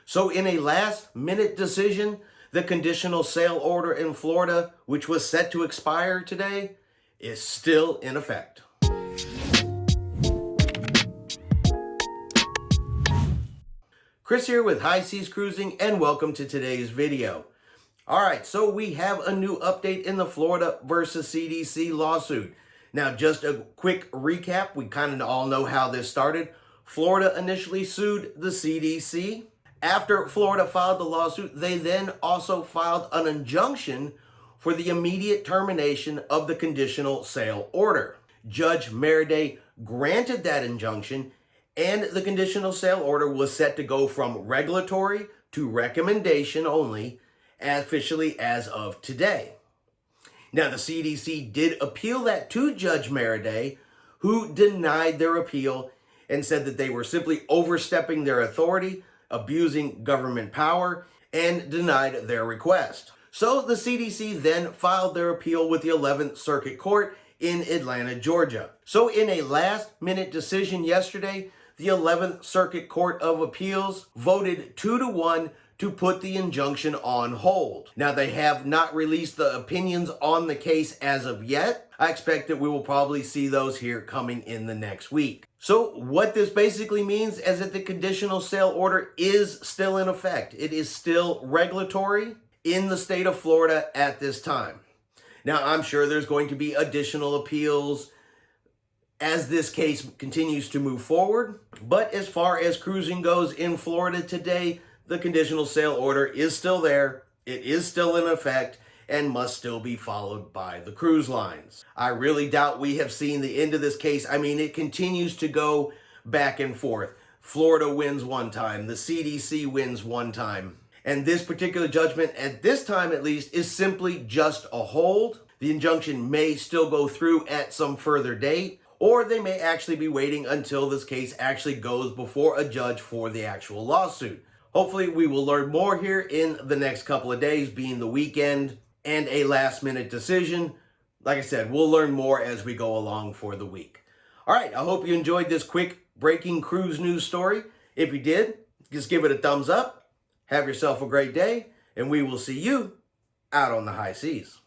So in a last-minute decision, the conditional sail order in Florida, which was set to expire today, is still in effect. Chris here with High Seas Cruising, and welcome to today's video. Alright, so we have a new update in the Florida versus CDC lawsuit. Now, just a quick recap. We kind of all know how this started. Florida initially sued the CDC. After Florida filed the lawsuit, they then also filed an injunction for the immediate termination of the conditional sail order. Judge Meriday granted that injunction, and the conditional sail order was set to go from regulatory to recommendation only, officially as of today. Now, the CDC did appeal that to Judge Meriday, who denied their appeal and said that they were simply overstepping their authority, abusing government power, and denied their request. So the CDC then filed their appeal with the 11th Circuit Court in Atlanta, Georgia. So in a last-minute decision yesterday, the 11th Circuit Court of Appeals voted 2-1 to put the injunction on hold. Now, they have not released the opinions on the case as of yet. I expect that we will probably see those here coming in the next week. So what this basically means is that the conditional sail order is still in effect. It is still regulatory in the state of Florida at this time. Now, I'm sure there's going to be additional appeals as this case continues to move forward. But as far as cruising goes in Florida today, the conditional sail order is still there. It is still in effect and must still be followed by the cruise lines. I really doubt we have seen the end of this case. I mean, it continues to go back and forth. Florida wins one time, the CDC wins one time. And this particular judgment, at this time at least, is simply just a hold. The injunction may still go through at some further date, or they may actually be waiting until this case actually goes before a judge for the actual lawsuit. Hopefully we will learn more here in the next couple of days, being the weekend and a last-minute decision. Like I said, we'll learn more as we go along for the week. All right, I hope you enjoyed this quick breaking cruise news story. If you did, just give it a thumbs up. Have yourself a great day, and we will see you out on the high seas.